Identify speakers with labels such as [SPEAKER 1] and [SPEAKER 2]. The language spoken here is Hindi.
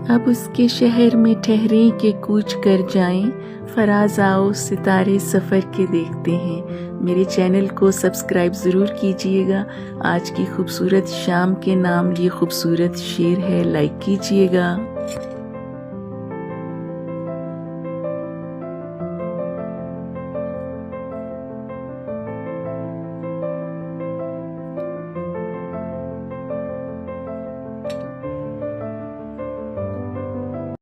[SPEAKER 1] अब उसके शहर में ठहरें के कूच कर जाएं, फराज आओ सितारे सफ़र के देखते हैं। मेरे चैनल को सब्सक्राइब ज़रूर कीजिएगा। आज की खूबसूरत शाम के नाम ये खूबसूरत शेर है, लाइक कीजिएगा।